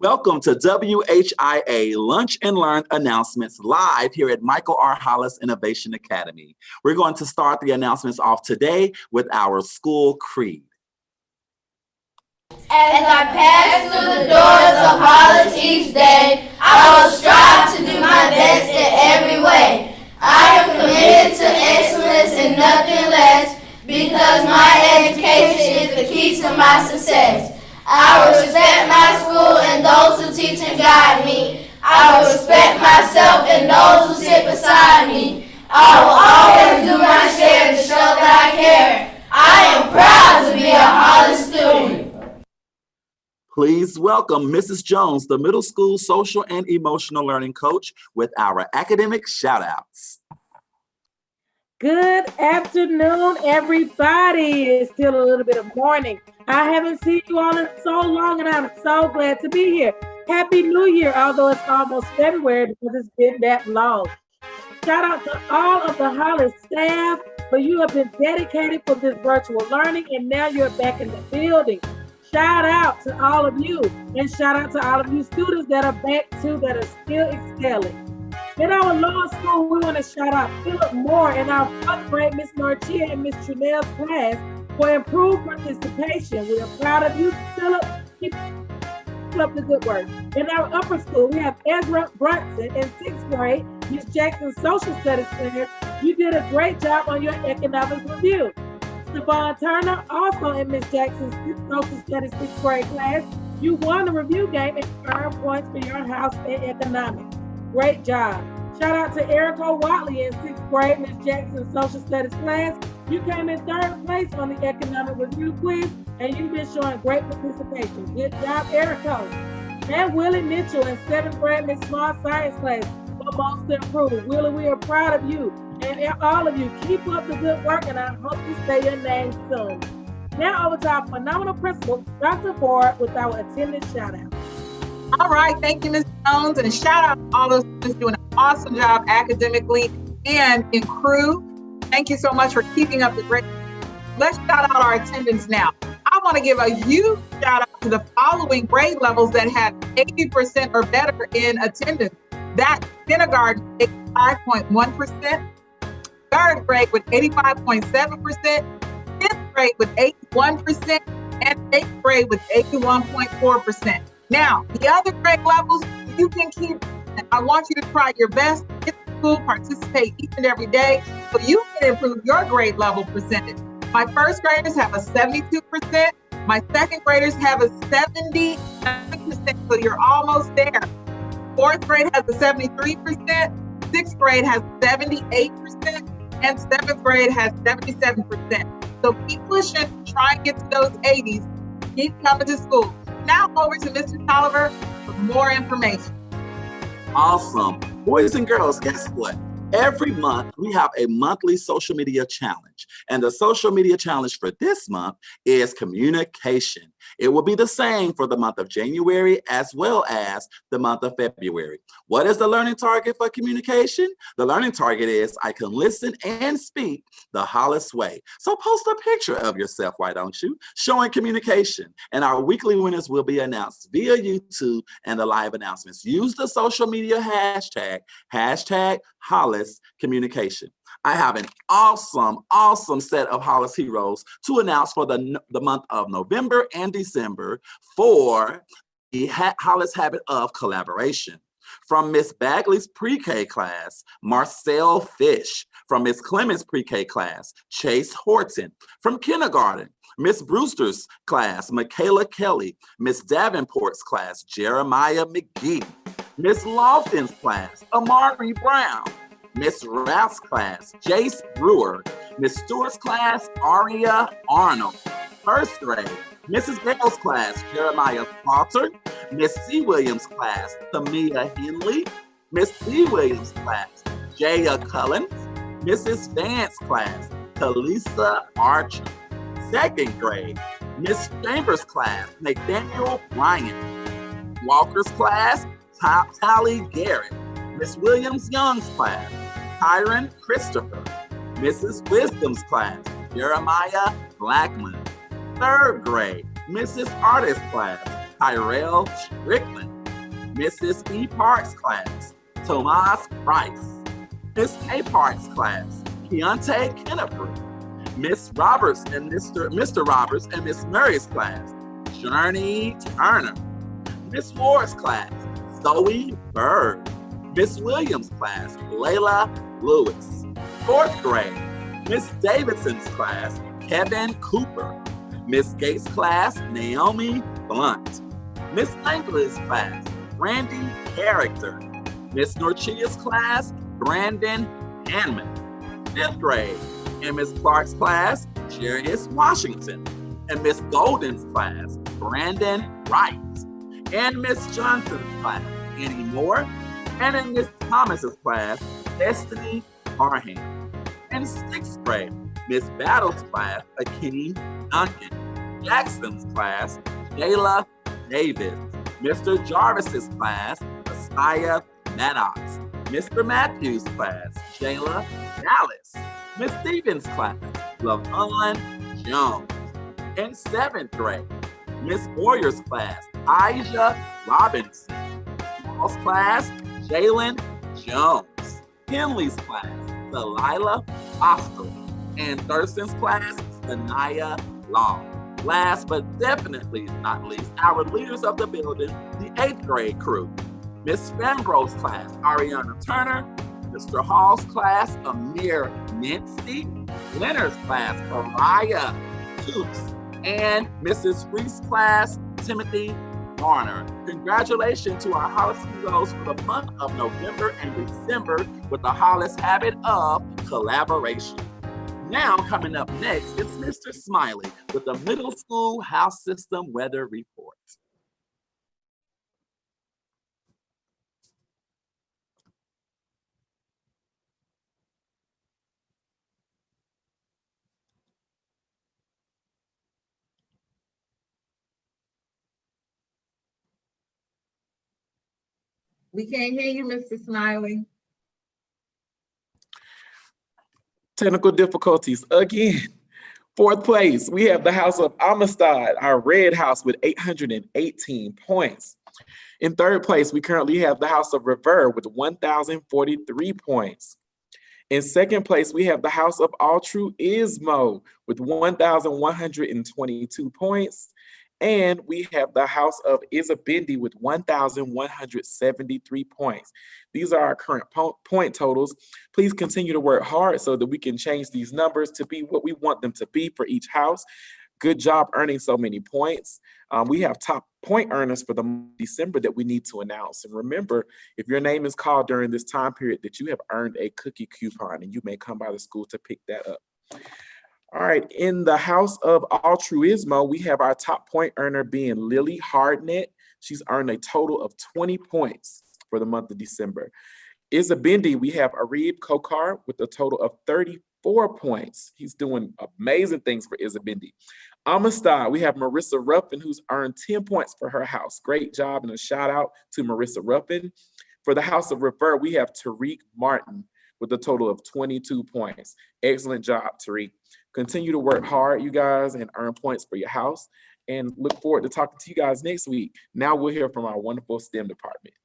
Welcome to WHIA Lunch and Learn announcements live here at Michael R. Hollis Innovation Academy. We're going to start the announcements off today with our school creed. As I pass through the doors of Hollis each day, I will strive to do my best in every way. I am committed to excellence and nothing less, because my education is the key to my success. I will respect my school and those who teach and guide me. I will respect myself and those who sit beside me. I will always do my share to show that I care. I am proud to be a Hollis student. Please welcome Mrs. Jones, the middle school social and emotional learning coach, with our academic shout-outs. Good afternoon, everybody. It's still a little bit of morning. I haven't seen you all in so long, and I'm so glad to be here. Happy New Year, although it's almost February because it's been that long. Shout out to all of the Hollis staff, for you have been dedicated for this virtual learning, and now you're back in the building. Shout out to all of you, and shout out to all of you students that are back too, that are still excelling. In our lower school, we want to shout out Philip Moore and our 4th grade Miss Marchia and Miss Trinell's class for improved participation. We are proud of you, Philip. Keep up the good work. In our upper school, we have Ezra Brunson in 6th grade, Miss Jackson's social studies class. You did a great job on your economics review. Stephon Turner, also in Miss Jackson's social studies 6th grade class. You won the review game and earned points for your house and economics. Great job. Shout out to Erica Watley in 6th grade, Miss Jackson's social studies class. You came in 3rd place on the economic review quiz, and you've been showing great participation. Good job, Erica. And Willie Mitchell in 7th grade, Miss Small science class for most improved. Willie, we are proud of you. And all of you, keep up the good work, and I hope you say your name soon. Now over to our phenomenal principal, Dr. Ford, with our attendance shout-out. All right, thank you, Ms. Jones, and shout out to all those students doing an awesome job academically and in crew. Thank you so much for keeping up the great. Let's shout out our attendance now. I want to give a huge shout out to the following grade levels that had 80% or better in attendance. That's kindergarten, 85.1%, 3rd grade with 85.7%, 5th grade with 81%, and 8th grade with 81.4%. Now, the other grade levels, you can keep, I want you to try your best, get to school, participate each and every day, so you can improve your grade level percentage. My 1st graders have a 72%, my 2nd graders have a 79%, so you're almost there. 4th grade has a 73%, 6th grade has 78%, and 7th grade has 77%. So keep pushing, try and get to those 80s, keep coming to school. Now over to Mr. Tolliver for more information. Awesome. Boys and girls, guess what? Every month, we have a monthly social media challenge. And the social media challenge for this month is communication. It will be the same for the month of January as well as the month of February. What is the learning target for communication? The learning target is I can listen and speak the Hollis way. So post a picture of yourself, why don't you? Showing communication. And our weekly winners will be announced via YouTube and the live announcements. Use the social media hashtag Hollis Communication. I have an awesome set of Hollis heroes to announce for the month of November and December for the Hollis habit of collaboration. From Miss Bagley's pre-K class, Marcel Fish. From Miss Clemens' pre-K class, Chase Horton. From kindergarten, Miss Brewster's class, Michaela Kelly. Miss Davenport's class, Jeremiah McGee. Miss Lofton's class, Amari Brown. Miss Ralph's class, Jace Brewer. Miss Stewart's class, Aria Arnold. 1st grade, Mrs. Bell's class, Jeremiah Salter. Miss C. Williams' class, Tamia Henley. Miss C. Williams' class, Jaya Cullens. Mrs. Vance's class, Talisa Archer. 2nd grade, Miss Chambers' class, Nathaniel Bryant. Walker's class, Tally Garrett. Miss Williams Young's class, Tyron Christopher. Mrs. Wisdom's class, Jeremiah Blackman. 3rd grade, Mrs. Artist class, Tyrell Strickland. Mrs. E. Parks class, Tomas Price. Miss A. Parks class, Keontae Kenneford. Miss Roberts and Mr. Roberts and Miss Murray's class, Journey Turner. Miss Ward's class, Zoe Bird. Miss Williams' class, Layla Lewis. 4th grade, Miss Davidson's class, Kevin Cooper. Miss Gates' class, Naomi Blunt. Miss Langley's class, Randy Character. Miss Norchia's class, Brandon Hanman. 5th grade, in Miss Clark's class, Jarius Washington. And Miss Golden's class, Brandon Wright. And Miss Johnson's class, Annie Moore. And in Miss Thomas's class, Destiny Parham. In 6th grade, Miss Battle's class, Akeem Duncan. Jackson's class, Jayla Davis. Mr. Jarvis's class, Messiah Maddox. Mr. Matthews' class, Jayla Dallas. Miss Stevens' class, LaVon Jones. In 7th grade, Miss Boyer's class, Aisha Robinson. Paul's class, Jalen Jones. Henley's class, Delilah Oscar. And Thurston's class, Sanaya Long. Last but definitely not least, our leaders of the building, the 8th grade crew. Miss Fambro's class, Ariana Turner. Mr. Hall's class, Amir Mincy. Leonard's class, Mariah Toots. And Mrs. Reese's class, Timothy Garner. Congratulations to our Hollis Heroes for the month of November and December with the Hollis habit of collaboration. Now, coming up next, it's Mr. Smiley with the Middle School House System Weather Report. We can't hear you, Mr. Smiley. Technical difficulties again. 4th place, we have the House of Amistad, our red house with 818 points. In 3rd place, we currently have the House of Revere with 1,043 points. In 2nd place, we have the House of Altruismo with 1,122 points. And we have the House of Isabindi with 1,173 points. These are our current point totals. Please continue to work hard so that we can change these numbers to be what we want them to be for each house. Good job earning so many points. We have top point earners for the month of December that we need to announce. And remember, if your name is called during this time period, that you have earned a cookie coupon and you may come by the school to pick that up. All right, in the House of Altruismo, we have our top point earner being Lily Hardnett. She's earned a total of 20 points for the month of December. Isabindi, we have Arib Kokar with a total of 34 points. He's doing amazing things for Isabindi. Amistad, we have Marissa Ruffin, who's earned 10 points for her house. Great job, and a shout out to Marissa Ruffin. For the House of Revere, we have Tariq Martin with a total of 22 points. Excellent job, Tariq. Continue to work hard, you guys, and earn points for your house. And look forward to talking to you guys next week. Now we'll hear from our wonderful STEM department.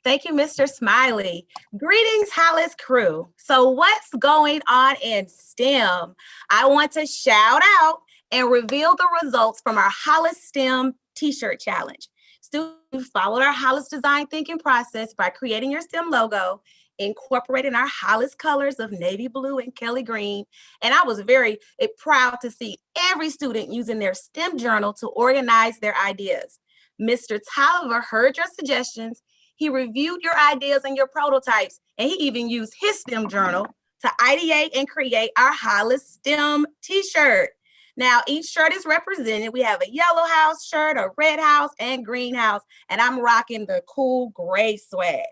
Thank you, Mr. Smiley. Greetings, Hollis crew. So what's going on in STEM? I want to shout out and reveal the results from our Hollis STEM t-shirt challenge. Students followed our Hollis design thinking process by creating your STEM logo, incorporating our Hollis colors of navy blue and Kelly green. And I was very proud to see every student using their STEM journal to organize their ideas. Mr. Tolliver heard your suggestions. He reviewed your ideas and your prototypes, and he even used his STEM journal to ideate and create our Hollis STEM t-shirt. Now, each shirt is represented. We have a yellow house shirt, a red house, and green house, and I'm rocking the cool gray swag.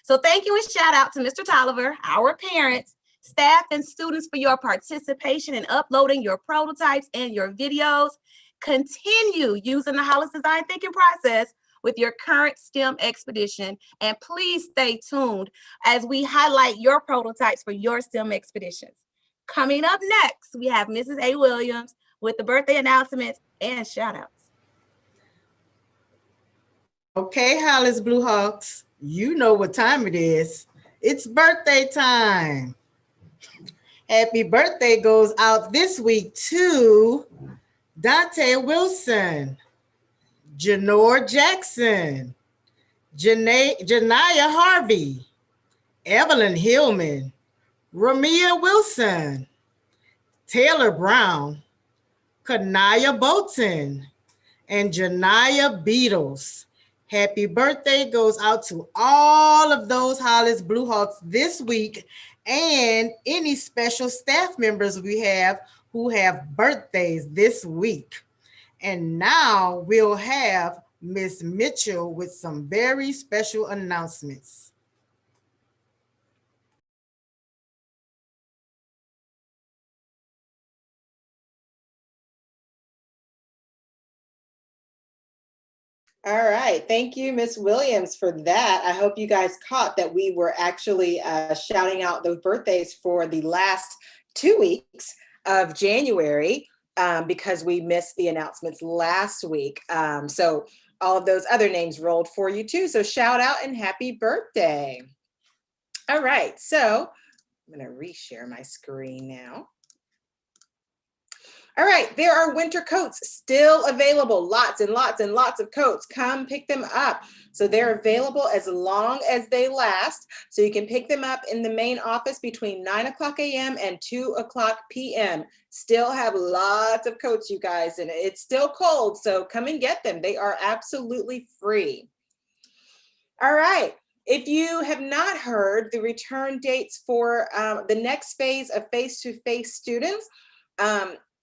So thank you and shout out to Mr. Tolliver, our parents, staff, and students for your participation in uploading your prototypes and your videos. Continue using the Hollis design thinking process with your current STEM expedition, and please stay tuned as we highlight your prototypes for your STEM expeditions. Coming up next, we have Mrs. A. Williams with the birthday announcements and shout outs. Okay, Hollis Blue Hawks, you know what time it is. It's birthday time. Happy birthday goes out this week to Dante Wilson, Janore Jackson, Janaya Harvey, Evelyn Hillman, Ramia Wilson, Taylor Brown, Kanaya Bolton, and Janaya Beatles. Happy birthday goes out to all of those Hollis Blue Hawks this week and any special staff members we have who have birthdays this week. And now we'll have Miss Mitchell with some very special announcements. All right, thank you, Miss Williams, for that. I hope you guys caught that we were actually shouting out those birthdays for the last 2 weeks of January because we missed the announcements last week. So all of those other names rolled for you too. So shout out and happy birthday. All right, so I'm gonna reshare my screen now. All right, there are winter coats still available. Lots and lots and lots of coats. Come pick them up. So they're available as long as they last. So you can pick them up in the main office between 9 o'clock a.m. and 2 o'clock p.m. Still have lots of coats, you guys, and it's still cold. So come and get them. They are absolutely free. All right. If you have not heard, the return dates for the next phase of face-to-face students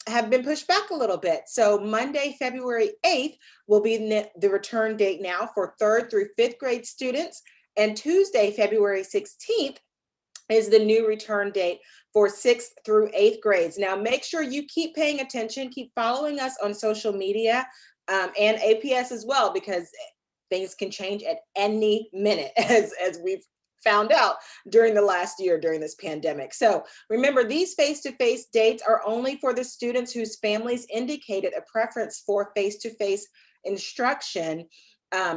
have been pushed back a little bit. So Monday, February 8th will be the return date now for 3rd through 5th grade students. And Tuesday, February 16th is the new return date for 6th through 8th grades. Now make sure you keep paying attention, keep following us on social media and APS as well, because things can change at any minute as we've found out during the last year during this pandemic. So remember, these face-to-face dates are only for the students whose families indicated a preference for face-to-face instruction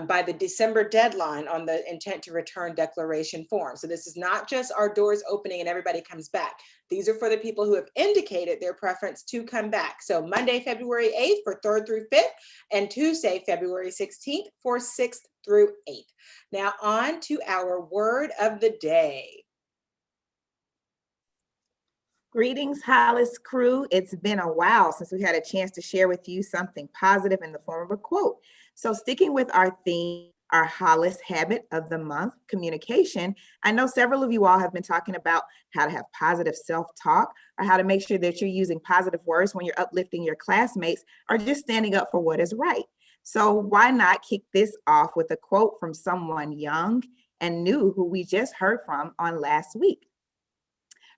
by the December deadline on the intent to return declaration form. So this is not just our doors opening and everybody comes back. These are for the people who have indicated their preference to come back. So Monday, February 8th for 3rd through 5th, and Tuesday, February 16th for 6th through 8th. Now on to our word of the day. Greetings, Hollis crew. It's been a while since we had a chance to share with you something positive in the form of a quote. So sticking with our theme, our Hollis habit of the month, communication, I know several of you all have been talking about how to have positive self-talk or how to make sure that you're using positive words when you're uplifting your classmates or just standing up for what is right. So why not kick this off with a quote from someone young and new who we just heard from on last week.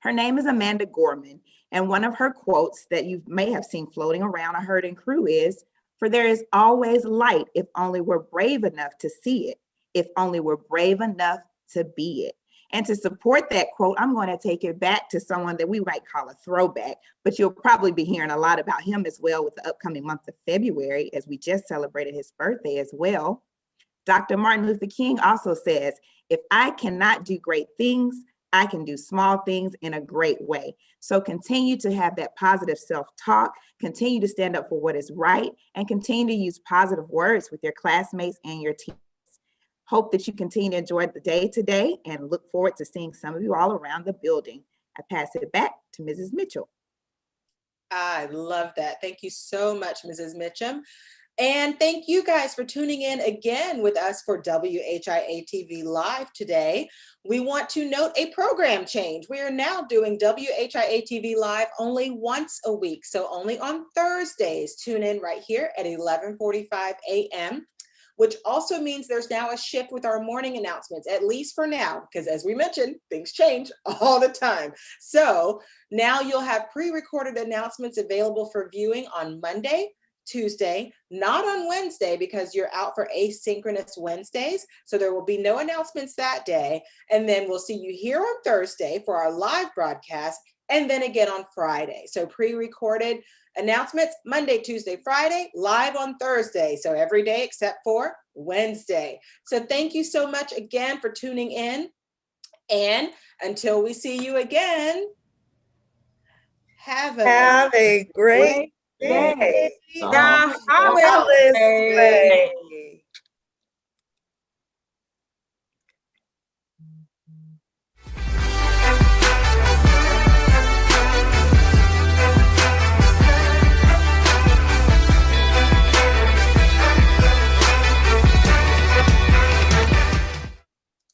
Her name is Amanda Gorman, and one of her quotes that you may have seen floating around or heard in crew is, "For there is always light if only we're brave enough to see it, if only we're brave enough to be it." And to support that quote, I'm going to take it back to someone that we might call a throwback, but you'll probably be hearing a lot about him as well with the upcoming month of February, as we just celebrated his birthday as well. Dr. Martin Luther King also says, "If I cannot do great things, I can do small things in a great way." So continue to have that positive self-talk, continue to stand up for what is right, and continue to use positive words with your classmates and your teams. Hope that you continue to enjoy the day today and look forward to seeing some of you all around the building. I pass it back to Mrs. Mitchell. I love that. Thank you so much, Mrs. Mitchum. And thank you guys for tuning in again with us for WHIA-TV Live today. We want to note a program change. We are now doing WHIA-TV Live only once a week, so only on Thursdays. Tune in right here at 11:45 a.m., which also means there's now a shift with our morning announcements, at least for now, because as we mentioned, things change all the time. So now you'll have pre-recorded announcements available for viewing on Monday, Tuesday, not on Wednesday because you're out for asynchronous Wednesdays. So there will be no announcements that day. And then we'll see you here on Thursday for our live broadcast and then again on Friday. So pre-recorded announcements Monday, Tuesday, Friday, live on Thursday. So every day except for Wednesday. So thank you so much again for tuning in. And until we see you again, have a great day. day. The Holiday. holiday.